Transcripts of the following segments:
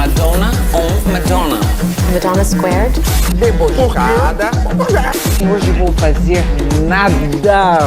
Madonna on Madonna. Madonna Squared. Debochada. Hoje vou fazer nada.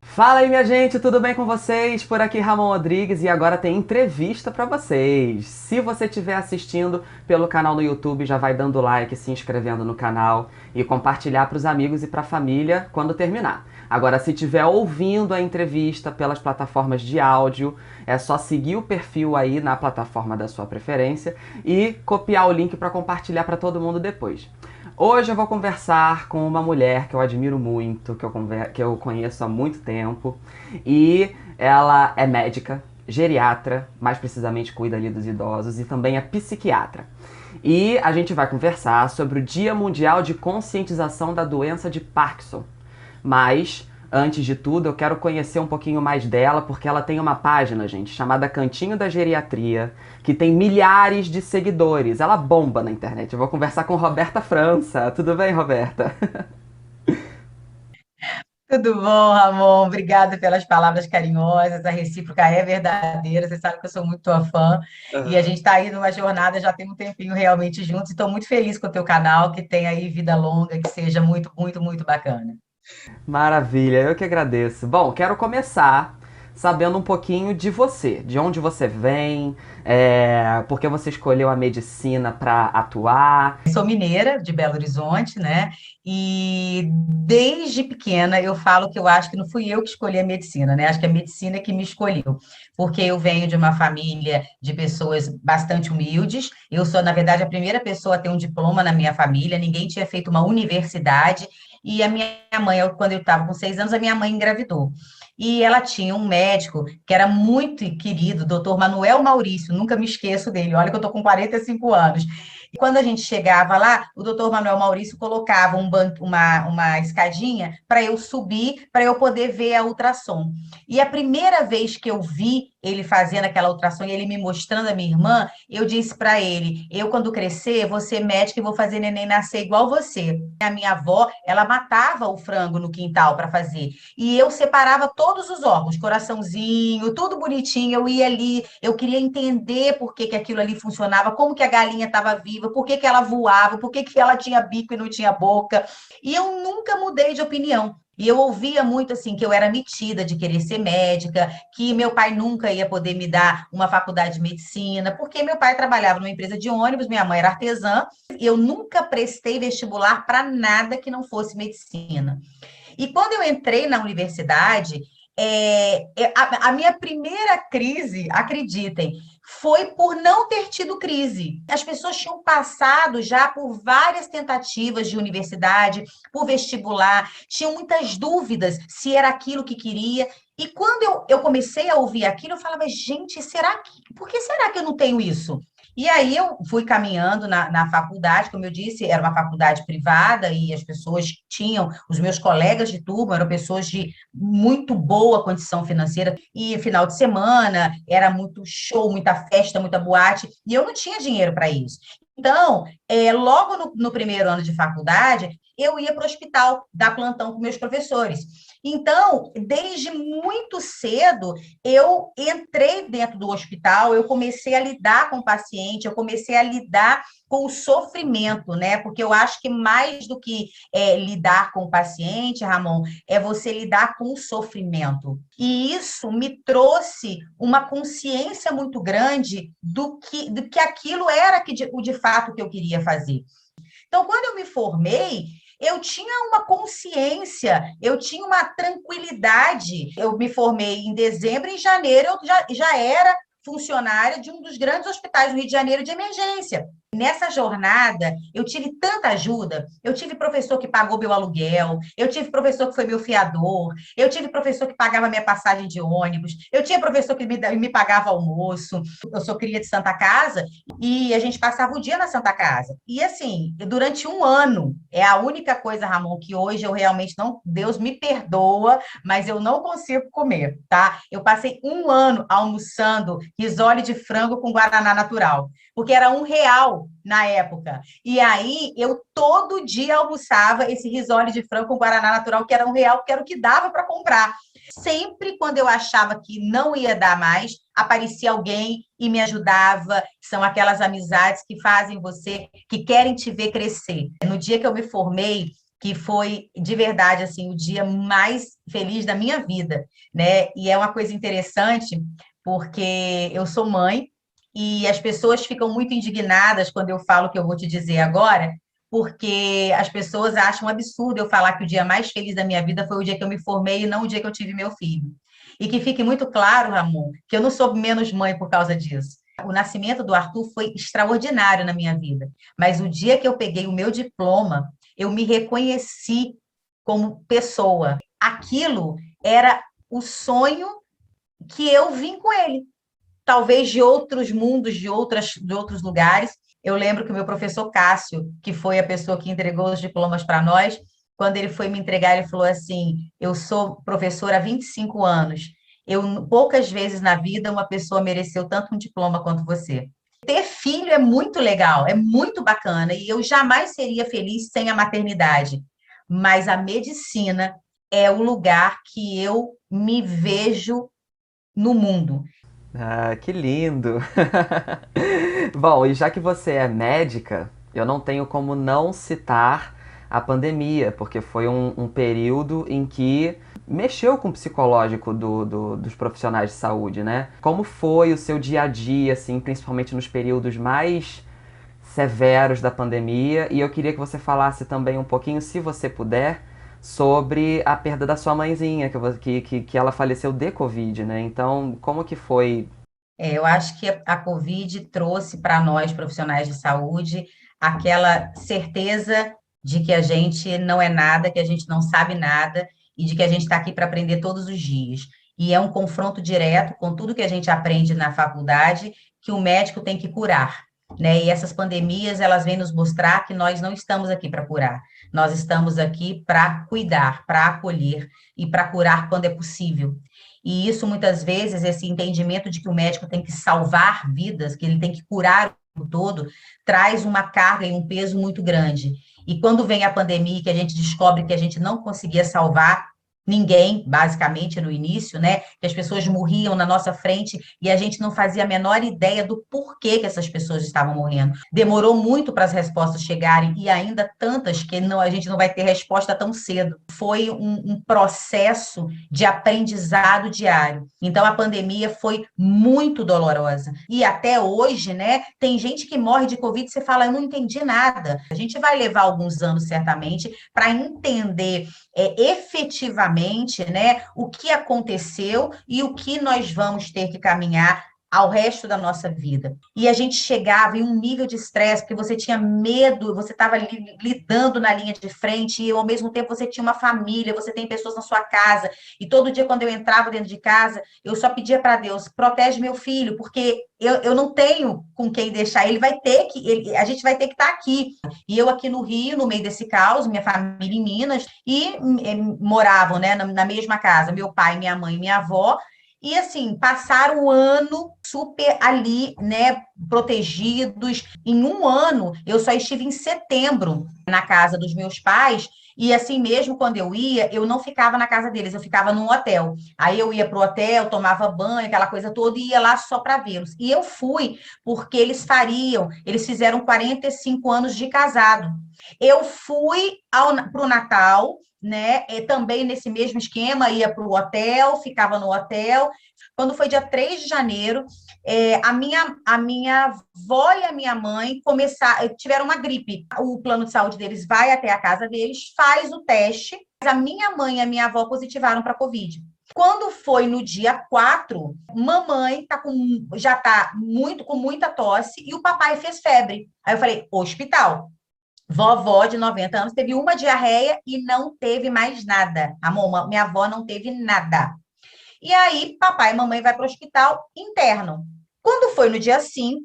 Fala aí, minha gente, tudo bem com vocês? Por aqui Ramon Rodrigues e agora tem entrevista pra vocês. Se você estiver assistindo pelo canal no YouTube, já vai dando like, se inscrevendo no canal e compartilhar pros amigos e pra família quando terminar. Agora, se estiver ouvindo a entrevista pelas plataformas de áudio, é só seguir o perfil aí na plataforma da sua preferência e copiar o link para compartilhar para todo mundo depois. Hoje eu vou conversar com uma mulher que eu admiro muito, que eu conheço há muito tempo, e ela é médica, geriatra, mais precisamente cuida ali dos idosos, e também é psiquiatra. E a gente vai conversar sobre o Dia Mundial de Conscientização da Doença de Parkinson. Mas, antes de tudo, eu quero conhecer um pouquinho mais dela, porque ela tem uma página, gente, chamada Cantinho da Geriatria, que tem milhares de seguidores. Ela bomba na internet. Eu vou conversar com Roberta França. Tudo bem, Roberta? Tudo bom, Ramon? Obrigada pelas palavras carinhosas. A recíproca é verdadeira. Você sabe que eu sou muito tua fã. E a gente está aí numa jornada, já tem um tempinho realmente juntos. Estou muito feliz com o teu canal, que tem aí vida longa, que seja muito, muito, muito bacana. Maravilha, eu que agradeço. Bom, quero começar sabendo um pouquinho de você, de onde você vem, por que você escolheu a medicina para atuar. Sou mineira, de Belo Horizonte, né? E desde pequena eu falo que eu acho que não fui eu que escolhi a medicina, né? Acho que a medicina é que me escolheu, porque eu venho de uma família de pessoas bastante humildes. Eu sou, na verdade, a primeira pessoa a ter um diploma na minha família, ninguém tinha feito uma universidade. E a minha mãe, quando eu estava com 6 anos, a minha mãe engravidou. E ela tinha um médico que era muito querido, doutor Manuel Maurício, nunca me esqueço dele, olha que eu estou com 45 anos. E quando a gente chegava lá, o doutor Manuel Maurício colocava uma escadinha para eu subir, para eu poder ver a ultrassom. E a primeira vez que eu vi ele fazendo aquela ultrassom e ele me mostrando a minha irmã, eu disse para ele, eu quando crescer, vou ser médica e vou fazer neném nascer igual você. A minha avó, ela matava o frango no quintal para fazer. E eu separava todos os órgãos, coraçãozinho, tudo bonitinho, eu ia ali, eu queria entender por que aquilo ali funcionava, como que a galinha estava viva, por que ela voava, por que ela tinha bico e não tinha boca. E eu nunca mudei de opinião. E eu ouvia muito assim, que eu era metida de querer ser médica, que meu pai nunca ia poder me dar uma faculdade de medicina, porque meu pai trabalhava numa empresa de ônibus, minha mãe era artesã, e eu nunca prestei vestibular para nada que não fosse medicina. E quando eu entrei na universidade, a minha primeira crise, acreditem, foi por não ter tido crise. As pessoas tinham passado já por várias tentativas de universidade, por vestibular, tinham muitas dúvidas se era aquilo que queria. E quando eu comecei a ouvir aquilo, eu falava, gente, por que será que eu não tenho isso? E aí eu fui caminhando na faculdade, como eu disse, era uma faculdade privada e as pessoas tinham, os meus colegas de turma eram pessoas de muito boa condição financeira e final de semana era muito show, muita festa, muita boate e eu não tinha dinheiro para isso. Então, logo no primeiro ano de faculdade, eu ia para o hospital dar plantão com meus professores. Então, desde muito cedo, eu entrei dentro do hospital, eu comecei a lidar com o paciente, eu comecei a lidar com o sofrimento, né? Porque eu acho que mais do que lidar com o paciente, Ramon, é você lidar com o sofrimento. E isso me trouxe uma consciência muito grande do que aquilo era de fato que eu queria fazer. Então, quando eu me formei, eu tinha uma consciência, eu tinha uma tranquilidade. Eu me formei em dezembro, em janeiro eu já era funcionária de um dos grandes hospitais do Rio de Janeiro de emergência. Nessa jornada, eu tive tanta ajuda, eu tive professor que pagou meu aluguel, eu tive professor que foi meu fiador, eu tive professor que pagava minha passagem de ônibus, eu tinha professor que me pagava almoço, eu sou cria de Santa Casa, e a gente passava o dia na Santa Casa. E assim, durante um ano, é a única coisa, Ramon, que hoje eu realmente não, Deus me perdoa, mas eu não consigo comer, tá? Eu passei um ano almoçando risole de frango com guaraná natural, porque era R$ 1 na época. E aí, eu todo dia almoçava esse risole de frango com guaraná natural, que era R$ 1, que era o que dava para comprar. Sempre quando eu achava que não ia dar mais, aparecia alguém e me ajudava. São aquelas amizades que fazem você, que querem te ver crescer. No dia que eu me formei, que foi de verdade assim o dia mais feliz da minha vida, né? E é uma coisa interessante porque eu sou mãe e as pessoas ficam muito indignadas quando eu falo o que eu vou te dizer agora, porque as pessoas acham um absurdo eu falar que o dia mais feliz da minha vida foi o dia que eu me formei e não o dia que eu tive meu filho. E que fique muito claro, Ramon, que eu não sou menos mãe por causa disso. O nascimento do Arthur foi extraordinário na minha vida, mas o dia que eu peguei o meu diploma, eu me reconheci como pessoa. Aquilo era o sonho que eu vim com ele. Talvez de outros mundos, de outros lugares. Eu lembro que o meu professor Cássio, que foi a pessoa que entregou os diplomas para nós, quando ele foi me entregar, ele falou assim: eu sou professora há 25 anos. Poucas vezes na vida uma pessoa mereceu tanto um diploma quanto você. Ter filho é muito legal, é muito bacana, e eu jamais seria feliz sem a maternidade. Mas a medicina é o lugar que eu me vejo no mundo. Ah, que lindo! Bom, e já que você é médica, eu não tenho como não citar a pandemia, porque foi um período em que mexeu com o psicológico dos profissionais de saúde, né? Como foi o seu dia a dia, assim, principalmente nos períodos mais severos da pandemia? E eu queria que você falasse também um pouquinho, se você puder, sobre a perda da sua mãezinha, que ela faleceu de Covid, né? Então, como que foi? Eu acho que a Covid trouxe para nós, profissionais de saúde, aquela certeza de que a gente não é nada, que a gente não sabe nada e de que a gente está aqui para aprender todos os dias. E é um confronto direto com tudo que a gente aprende na faculdade, que o médico tem que curar, né? E essas pandemias, elas vêm nos mostrar que nós não estamos aqui para curar, nós estamos aqui para cuidar, para acolher e para curar quando é possível. E isso, muitas vezes, esse entendimento de que o médico tem que salvar vidas, que ele tem que curar o todo, traz uma carga e um peso muito grande. E quando vem a pandemia, que a gente descobre que a gente não conseguia salvar ninguém, basicamente, no início, né? Que as pessoas morriam na nossa frente e a gente não fazia a menor ideia do porquê que essas pessoas estavam morrendo. Demorou muito para as respostas chegarem e ainda tantas que não, a gente não vai ter resposta tão cedo. Foi um processo de aprendizado diário. Então, a pandemia foi muito dolorosa. E até hoje, né, tem gente que morre de Covid e você fala, eu não entendi nada. A gente vai levar alguns anos, certamente, para entender efetivamente, né, o que aconteceu e o que nós vamos ter que caminhar ao resto da nossa vida. E a gente chegava em um nível de estresse, porque você tinha medo, você estava lidando na linha de frente, e ao mesmo tempo você tinha uma família, você tem pessoas na sua casa, e todo dia quando eu entrava dentro de casa, eu só pedia para Deus, protege meu filho, porque eu não tenho com quem deixar, ele vai ter que, a gente vai ter que estar aqui. E eu aqui no Rio, no meio desse caos, minha família em Minas, e moravam, né, na mesma casa, meu pai, minha mãe e minha avó, e assim, passaram um ano super ali, né, protegidos. Em um ano, eu só estive em setembro na casa dos meus pais, e assim mesmo, quando eu ia, eu não ficava na casa deles, eu ficava num hotel. Aí eu ia pro hotel, tomava banho, aquela coisa toda, e ia lá só para vê-los. E eu fui, porque eles fizeram 45 anos de casado. Eu fui para o Natal, né? E também nesse mesmo esquema, ia para o hotel, ficava no hotel. Quando foi dia 3 de janeiro, a minha avó e a minha mãe tiveram uma gripe. O plano de saúde deles vai até a casa deles, faz o teste, mas a minha mãe e a minha avó positivaram para Covid. Quando foi no dia 4, mamãe já está com muita tosse e o papai fez febre. Aí eu falei, hospital. Vovó de 90 anos teve uma diarreia e não teve mais nada. Minha avó não teve nada. E aí, papai e mamãe vai para o hospital interno. Quando foi no dia 5,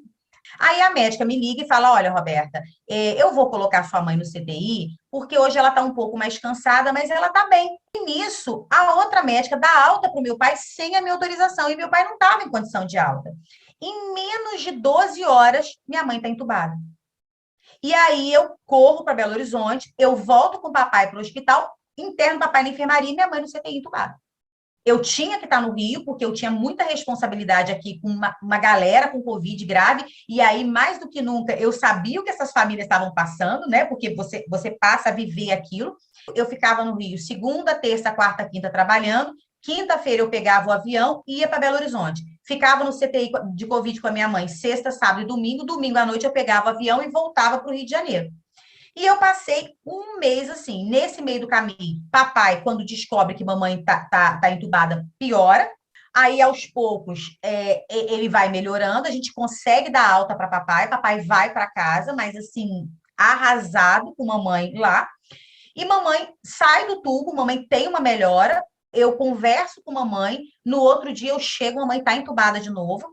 aí a médica me liga e fala, olha, Roberta, eu vou colocar sua mãe no CTI, porque hoje ela está um pouco mais cansada, mas ela está bem. E nisso, a outra médica dá alta para o meu pai sem a minha autorização, e meu pai não estava em condição de alta. Em menos de 12 horas, minha mãe está entubada. E aí eu corro para Belo Horizonte, eu volto com o papai para o hospital, interno papai na enfermaria e minha mãe no CTI entubada. Eu tinha que estar no Rio, porque eu tinha muita responsabilidade aqui com uma galera com Covid grave, e aí, mais do que nunca, eu sabia o que essas famílias estavam passando, né? Porque você passa a viver aquilo. Eu ficava no Rio segunda, terça, quarta, quinta trabalhando. Quinta-feira eu pegava o avião e ia para Belo Horizonte. Ficava no CTI de Covid com a minha mãe sexta, sábado e domingo. Domingo à noite eu pegava o avião e voltava para o Rio de Janeiro. E eu passei um mês assim, nesse meio do caminho. Papai, quando descobre que mamãe tá entubada, piora. Aí, aos poucos, ele vai melhorando, a gente consegue dar alta para papai vai para casa, mas assim, arrasado com mamãe lá. E mamãe sai do tubo, mamãe tem uma melhora, eu converso com mamãe, no outro dia eu chego, mamãe está entubada de novo.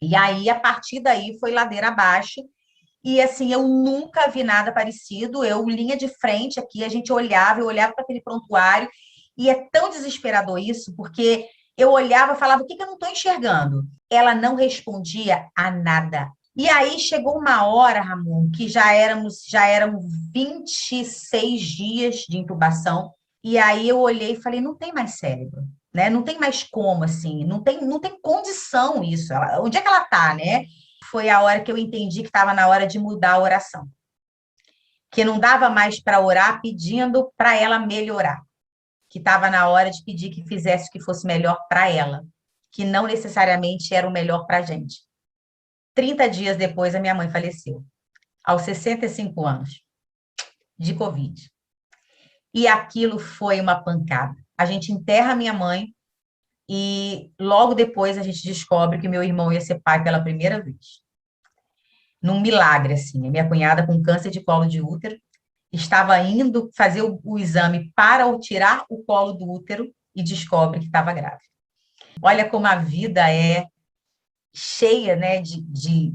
E aí, a partir daí, foi ladeira abaixo. E assim, eu nunca vi nada parecido. Eu, linha de frente aqui, eu olhava para aquele prontuário, e é tão desesperador isso, porque eu olhava e falava, o que eu não estou enxergando? Ela não respondia a nada. E aí chegou uma hora, Ramon, que já eram 26 dias de intubação, e aí eu olhei e falei, não tem mais cérebro, né? Não tem mais como, assim, não tem condição isso. Onde é que ela está, né? Foi a hora que eu entendi que estava na hora de mudar a oração. Que não dava mais para orar pedindo para ela melhorar. Que estava na hora de pedir que fizesse o que fosse melhor para ela. Que não necessariamente era o melhor para a gente. 30 dias depois, a minha mãe faleceu. Aos 65 anos. De Covid. E aquilo foi uma pancada. A gente enterra a minha mãe e logo depois a gente descobre que meu irmão ia ser pai pela primeira vez. Num milagre, assim. A minha cunhada com câncer de colo de útero estava indo fazer o exame para tirar o colo do útero e descobre que estava grávida. Olha como a vida é cheia, né, de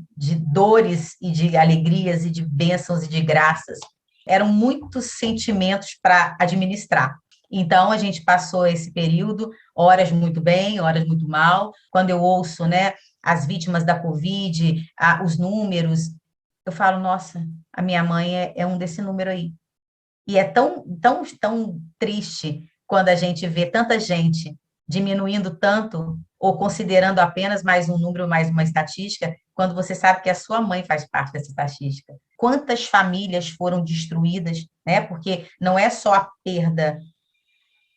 dores e de alegrias e de bênçãos e de graças. Eram muitos sentimentos para administrar. Então, a gente passou esse período, horas muito bem, horas muito mal. Quando eu ouço, né, as vítimas da Covid, os números, eu falo, nossa, a minha mãe é um desse número aí. E é tão triste quando a gente vê tanta gente diminuindo tanto, ou considerando apenas mais um número, mais uma estatística, quando você sabe que a sua mãe faz parte dessa estatística. Quantas famílias foram destruídas, né? Porque não é só a perda,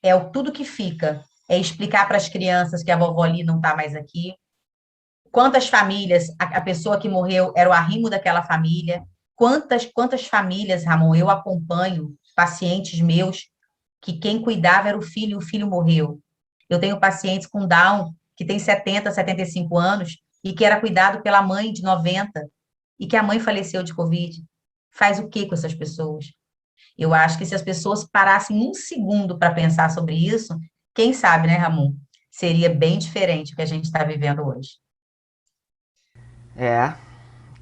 é tudo que fica. É explicar para as crianças que a vovó ali não está mais aqui. Quantas famílias, a pessoa que morreu era o arrimo daquela família. Quantas famílias, Ramon, eu acompanho, pacientes meus, que quem cuidava era o filho morreu. Eu tenho pacientes com Down, que tem 70, 75 anos, e que era cuidado pela mãe de 90, e que a mãe faleceu de Covid. Faz o que com essas pessoas? Eu acho que se as pessoas parassem um segundo para pensar sobre isso, quem sabe, né, Ramon? Seria bem diferente o que a gente está vivendo hoje.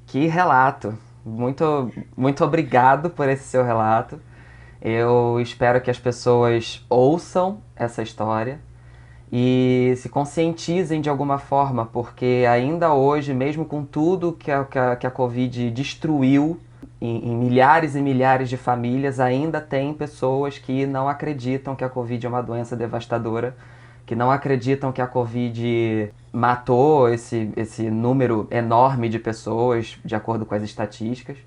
Que relato. Muito obrigado por esse seu relato. Eu espero que as pessoas ouçam essa história e se conscientizem de alguma forma, porque ainda hoje, mesmo com tudo que a Covid destruiu em milhares e milhares de famílias, ainda tem pessoas que não acreditam que a Covid é uma doença devastadora, que não acreditam que a Covid matou esse número enorme de pessoas, de acordo com as estatísticas.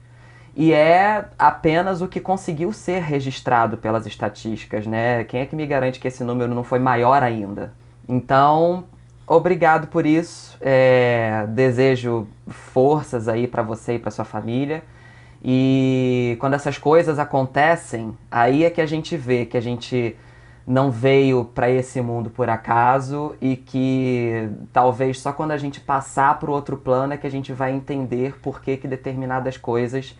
E é apenas o que conseguiu ser registrado pelas estatísticas, né? Quem é que me garante que esse número não foi maior ainda? Então, obrigado por isso. Desejo forças aí para você e para sua família. E quando essas coisas acontecem, aí é que a gente vê que a gente não veio para esse mundo por acaso e que talvez só quando a gente passar para o outro plano é que a gente vai entender por que determinadas coisas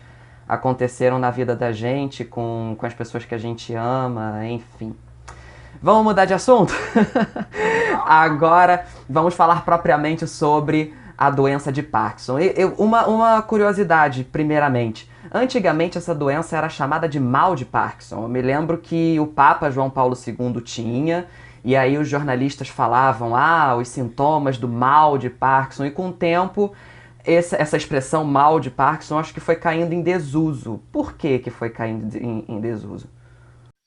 aconteceram na vida da gente, com as pessoas que a gente ama, enfim. Vamos mudar de assunto? Agora vamos falar propriamente sobre a doença de Parkinson. Uma curiosidade, primeiramente. Antigamente essa doença era chamada de mal de Parkinson. Eu me lembro que o Papa João Paulo II tinha, e aí os jornalistas falavam, os sintomas do mal de Parkinson, e com o tempo essa expressão mal de Parkinson acho que foi caindo em desuso. Por que foi caindo em desuso?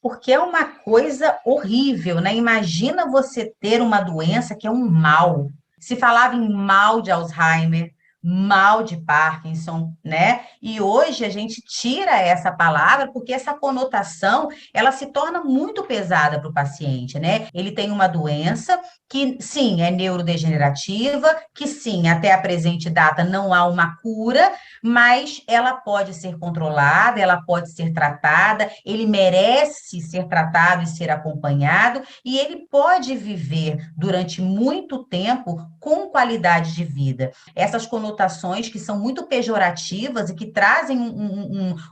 porque é uma coisa horrível, né? Imagina você ter uma doença que é um mal. Se falava em mal de Alzheimer, mal de Parkinson, né? E hoje a gente tira essa palavra porque essa conotação, ela se torna muito pesada para o paciente, né? Ele tem uma doença que, sim, é neurodegenerativa, que, sim, até a presente data não há uma cura, mas ela pode ser controlada, ela pode ser tratada, ele merece ser tratado e ser acompanhado, e ele pode viver durante muito tempo com qualidade de vida. Essas conotações que são muito pejorativas e que trazem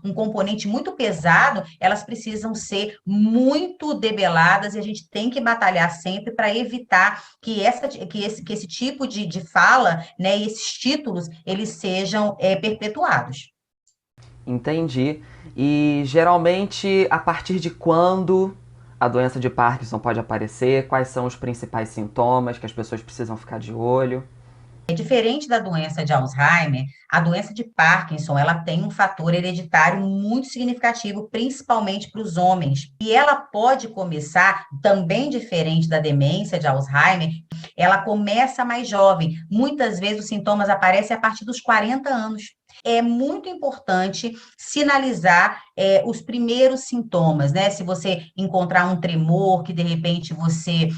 um componente muito pesado, elas precisam ser muito debeladas e a gente tem que batalhar sempre para evitar que esse tipo de fala, né, e esses títulos, eles sejam perpetuados. Entendi. E geralmente, a partir de quando a doença de Parkinson pode aparecer? Quais são os principais sintomas que as pessoas precisam ficar de olho? É diferente da doença de Alzheimer, a doença de Parkinson, ela tem um fator hereditário muito significativo, principalmente para os homens. E ela pode começar, também diferente da demência de Alzheimer, ela começa mais jovem. Muitas vezes os sintomas aparecem a partir dos 40 anos. É muito importante sinalizar os primeiros sintomas, né? Se você encontrar um tremor que de repente você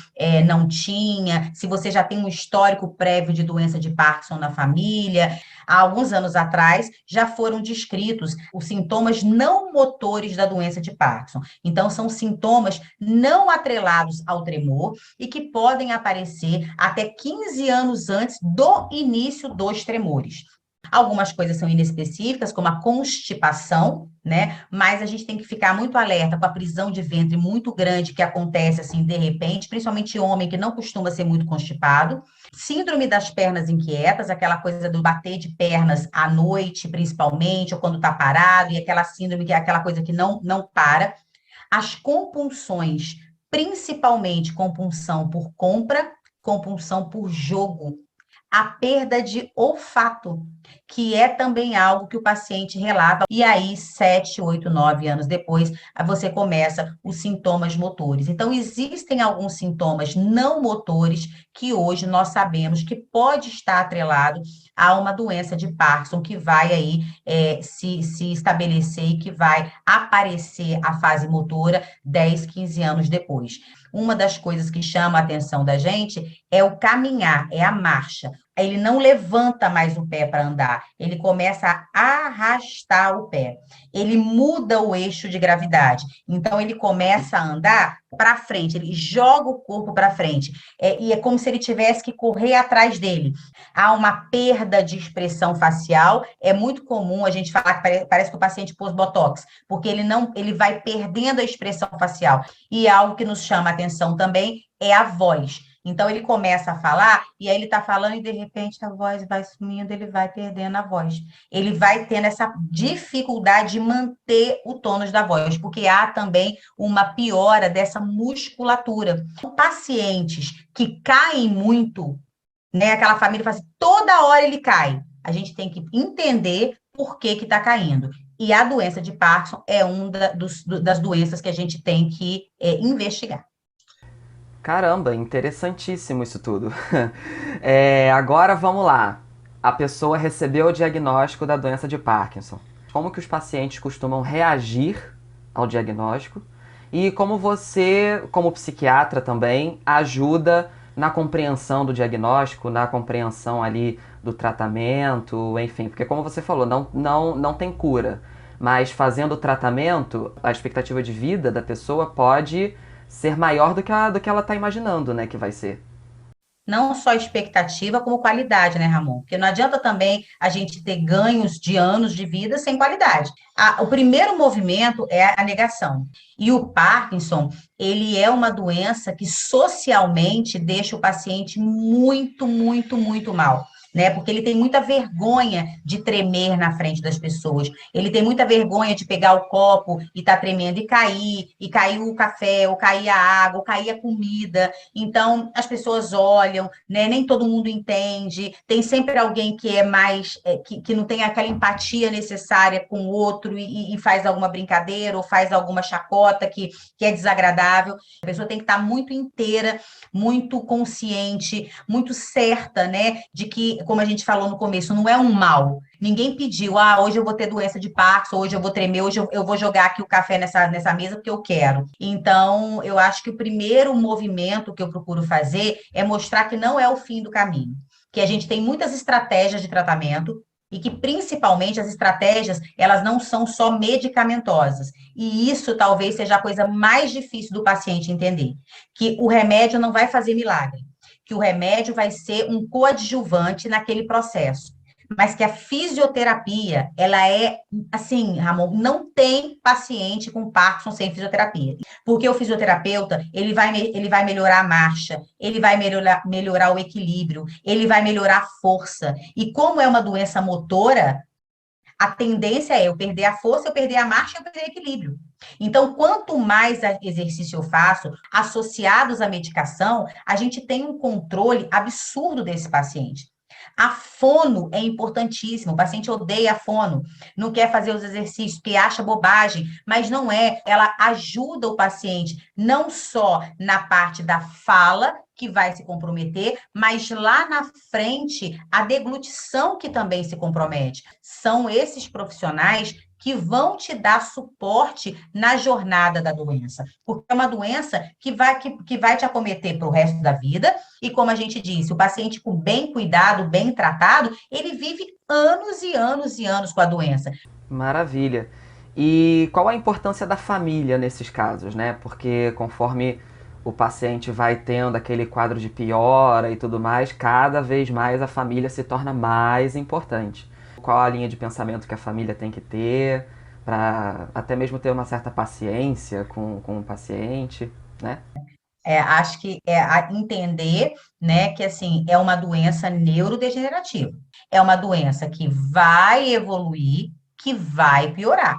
não tinha, se você já tem um histórico prévio de doença de Parkinson na família. Há alguns anos atrás já foram descritos os sintomas não motores da doença de Parkinson. Então, são sintomas não atrelados ao tremor e que podem aparecer até 15 anos antes do início dos tremores. Algumas coisas são inespecíficas, como a constipação, né? Mas a gente tem que ficar muito alerta com a prisão de ventre muito grande que acontece assim de repente, principalmente homem que não costuma ser muito constipado. Síndrome das pernas inquietas, aquela coisa do bater de pernas à noite, principalmente, ou quando está parado, e aquela síndrome que é aquela coisa que não para. As compulsões, principalmente compulsão por compra, compulsão por jogo. A perda de olfato, que é também algo que o paciente relata. E aí, 7, 8, 9 anos depois, você começa os sintomas motores. Então, existem alguns sintomas não motores que hoje nós sabemos que pode estar atrelado a uma doença de Parkinson, que vai aí se estabelecer e que vai aparecer a fase motora 10, 15 anos depois. Uma das coisas que chama a atenção da gente é o caminhar, é a marcha. Ele não levanta mais o pé para andar, ele começa a arrastar o pé. Ele muda o eixo de gravidade. Então, ele começa a andar para frente, ele joga o corpo para frente. E é como se ele tivesse que correr atrás dele. Há uma perda de expressão facial. É muito comum a gente falar que parece que o paciente pôs botox, porque ele vai perdendo a expressão facial. E algo que nos chama a atenção também é a voz. Então, ele começa a falar, e aí ele está falando, e de repente a voz vai sumindo, ele vai perdendo a voz. Ele vai tendo essa dificuldade de manter o tônus da voz, porque há também uma piora dessa musculatura. Pacientes que caem muito, né? Aquela família fala assim, toda hora ele cai. A gente tem que entender por que está caindo. E a doença de Parkinson é uma das doenças que a gente tem que investigar. Caramba, interessantíssimo isso tudo. Agora vamos lá. A pessoa recebeu o diagnóstico da doença de Parkinson. Como que os pacientes costumam reagir ao diagnóstico? E como você, como psiquiatra também, ajuda na compreensão do diagnóstico, na compreensão ali do tratamento, enfim. Porque como você falou, não tem cura. Mas fazendo o tratamento, a expectativa de vida da pessoa pode ser maior do que ela está imaginando, né, que vai ser. Não só expectativa, como qualidade, né, Ramon? Porque não adianta também a gente ter ganhos de anos de vida sem qualidade. O primeiro movimento é a negação. E o Parkinson, ele é uma doença que socialmente deixa o paciente muito, muito, muito mal. né? Porque ele tem muita vergonha de tremer na frente das pessoas. Ele tem muita vergonha de pegar o copo e tá tremendo e cair o café, ou cair a água, ou cair a comida. Então, as pessoas olham, né? Nem todo mundo entende. Tem sempre alguém que é mais, que não tem aquela empatia necessária com o outro e faz alguma brincadeira ou faz alguma chacota que é desagradável. A pessoa tem que estar muito inteira, muito consciente, muito certa, né? De que, como a gente falou no começo, não é um mal. Ninguém pediu, hoje eu vou ter doença de Parkinson, hoje eu vou tremer, hoje eu vou jogar aqui o café nessa mesa porque eu quero. Então, eu acho que o primeiro movimento que eu procuro fazer é mostrar que não é o fim do caminho, que a gente tem muitas estratégias de tratamento e que, principalmente, as estratégias, elas não são só medicamentosas. E isso talvez seja a coisa mais difícil do paciente entender, que o remédio não vai fazer milagre, que o remédio vai ser um coadjuvante naquele processo. Mas que a fisioterapia, ela é, assim, Ramon, não tem paciente com Parkinson sem fisioterapia. Porque o fisioterapeuta, ele vai melhorar a marcha, ele vai melhorar o equilíbrio, ele vai melhorar a força. E como é uma doença motora, a tendência é eu perder a força, eu perder a marcha, eu perder o equilíbrio. Então, quanto mais exercício eu faço, associados à medicação, a gente tem um controle absurdo desse paciente. A fono é importantíssima, o paciente odeia a fono, não quer fazer os exercícios, porque acha bobagem, mas não é. Ela ajuda o paciente não só na parte da fala, que vai se comprometer, mas lá na frente, a deglutição que também se compromete. São esses profissionais que vão te dar suporte na jornada da doença, porque é uma doença que vai te acometer para o resto da vida, e como a gente disse, o paciente com bem cuidado, bem tratado, ele vive anos e anos e anos com a doença. Maravilha. E qual a importância da família nesses casos, né? Porque conforme o paciente vai tendo aquele quadro de piora e tudo mais, cada vez mais a família se torna mais importante. Qual a linha de pensamento que a família tem que ter para até mesmo ter uma certa paciência com o paciente, né? Acho que entender, né, que assim é uma doença neurodegenerativa, é uma doença que vai evoluir, que vai piorar,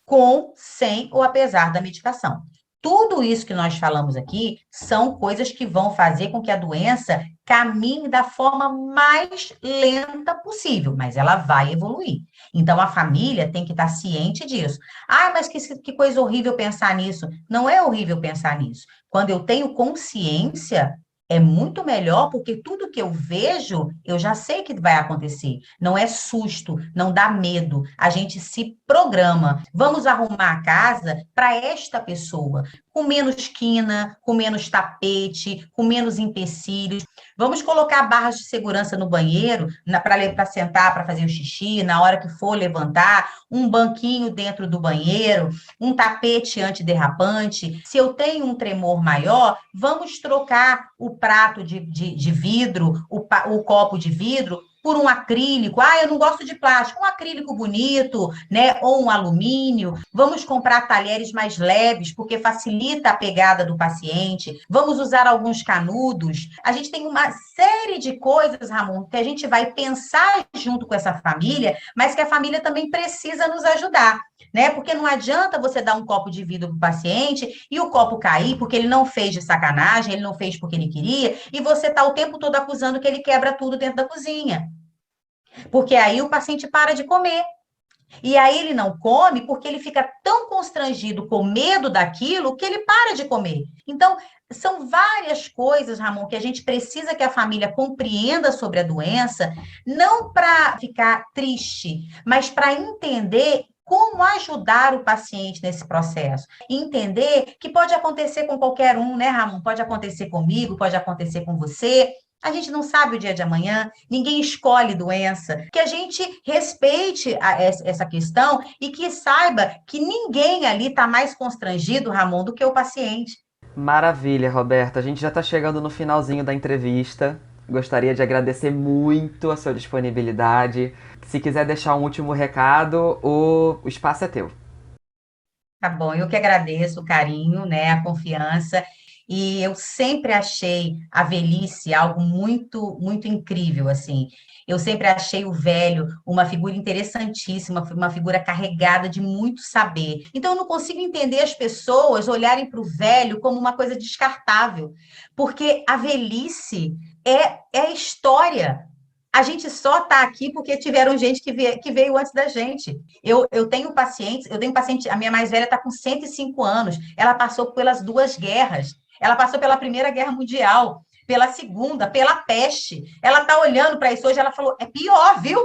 com, sem ou apesar da medicação. Tudo isso que nós falamos aqui são coisas que vão fazer com que a doença caminhe da forma mais lenta possível, mas ela vai evoluir. Então, a família tem que estar ciente disso. Mas que coisa horrível pensar nisso. Não é horrível pensar nisso. Quando eu tenho consciência, é muito melhor, porque tudo que eu vejo, eu já sei que vai acontecer. Não é susto, não dá medo. A gente se programa. Vamos arrumar a casa para esta pessoa, com menos quina, com menos tapete, com menos empecilhos. Vamos colocar barras de segurança no banheiro, para sentar, para fazer o xixi, na hora que for levantar, um banquinho dentro do banheiro, um tapete antiderrapante. Se eu tenho um tremor maior, vamos trocar o prato de vidro, o copo de vidro, por um acrílico. Eu não gosto de plástico. Um acrílico bonito, né? Ou um alumínio. Vamos comprar talheres mais leves, porque facilita a pegada do paciente. Vamos usar alguns canudos. A gente tem uma série de coisas, Ramon, que a gente vai pensar junto com essa família, mas que a família também precisa nos ajudar, né? Porque não adianta você dar um copo de vidro para o paciente e o copo cair porque ele não fez de sacanagem, ele não fez porque ele queria, e você está o tempo todo acusando que ele quebra tudo dentro da cozinha. Porque aí o paciente para de comer. E aí ele não come porque ele fica tão constrangido com medo daquilo que ele para de comer. Então, são várias coisas, Ramon, que a gente precisa que a família compreenda sobre a doença, não para ficar triste, mas para entender como ajudar o paciente nesse processo. E entender que pode acontecer com qualquer um, né, Ramon? Pode acontecer comigo, pode acontecer com você. A gente não sabe o dia de amanhã, ninguém escolhe doença. Que a gente respeite essa questão e que saiba que ninguém ali está mais constrangido, Ramon, do que o paciente. Maravilha, Roberta. A gente já está chegando no finalzinho da entrevista. Gostaria de agradecer muito a sua disponibilidade. Se quiser deixar um último recado, o espaço é teu. Tá bom, eu que agradeço o carinho, né, a confiança. E eu sempre achei a velhice algo muito, muito incrível, assim. Eu sempre achei o velho uma figura interessantíssima, uma figura carregada de muito saber. Então, eu não consigo entender as pessoas olharem para o velho como uma coisa descartável, porque a velhice é história. A gente só está aqui porque tiveram gente que veio antes da gente. Eu tenho pacientes, a minha mais velha está com 105 anos, ela passou pelas duas guerras, ela passou pela Primeira Guerra Mundial, pela Segunda, pela peste. Ela está olhando para isso hoje, ela falou, é pior, viu?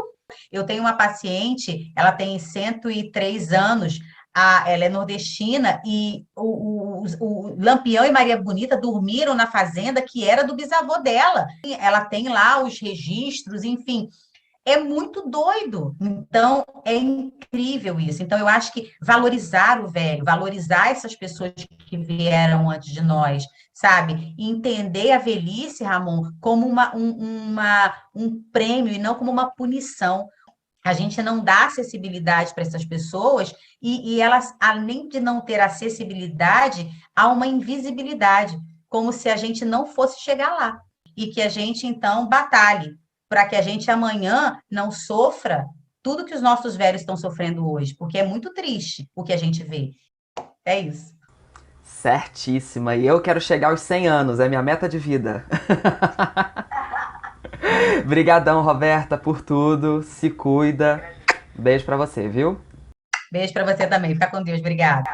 Eu tenho uma paciente, ela tem 103 anos, ela é nordestina e o Lampião e Maria Bonita dormiram na fazenda que era do bisavô dela. Ela tem lá os registros, enfim. É muito doido. Então, é incrível isso. Então, eu acho que valorizar o velho, valorizar essas pessoas que vieram antes de nós, sabe? E entender a velhice, Ramon, como um prêmio e não como uma punição. A gente não dá acessibilidade para essas pessoas e elas, além de não ter acessibilidade, há uma invisibilidade, como se a gente não fosse chegar lá. E que a gente, então, batalhe para que a gente amanhã não sofra tudo que os nossos velhos estão sofrendo hoje, porque é muito triste o que a gente vê. É isso. Certíssima. E eu quero chegar aos 100 anos, é minha meta de vida. Brigadão, Roberta, por tudo. Se cuida. Beijo pra você, viu? Beijo para você também. Fica com Deus. Obrigada.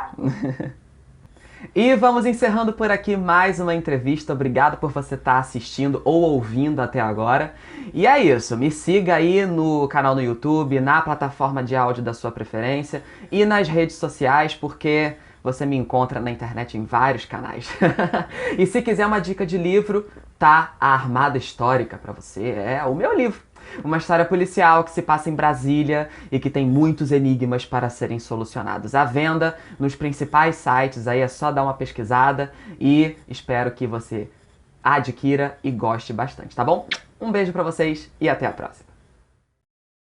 E vamos encerrando por aqui mais uma entrevista. Obrigado por você estar assistindo ou ouvindo até agora. E é isso, me siga aí no canal no YouTube, na plataforma de áudio da sua preferência e nas redes sociais, porque você me encontra na internet em vários canais. E se quiser uma dica de livro, tá a Armada Histórica pra você. É o meu livro. Uma história policial que se passa em Brasília e que tem muitos enigmas para serem solucionados. À venda nos principais sites, aí é só dar uma pesquisada e espero que você adquira e goste bastante, tá bom? Um beijo pra vocês e até a próxima.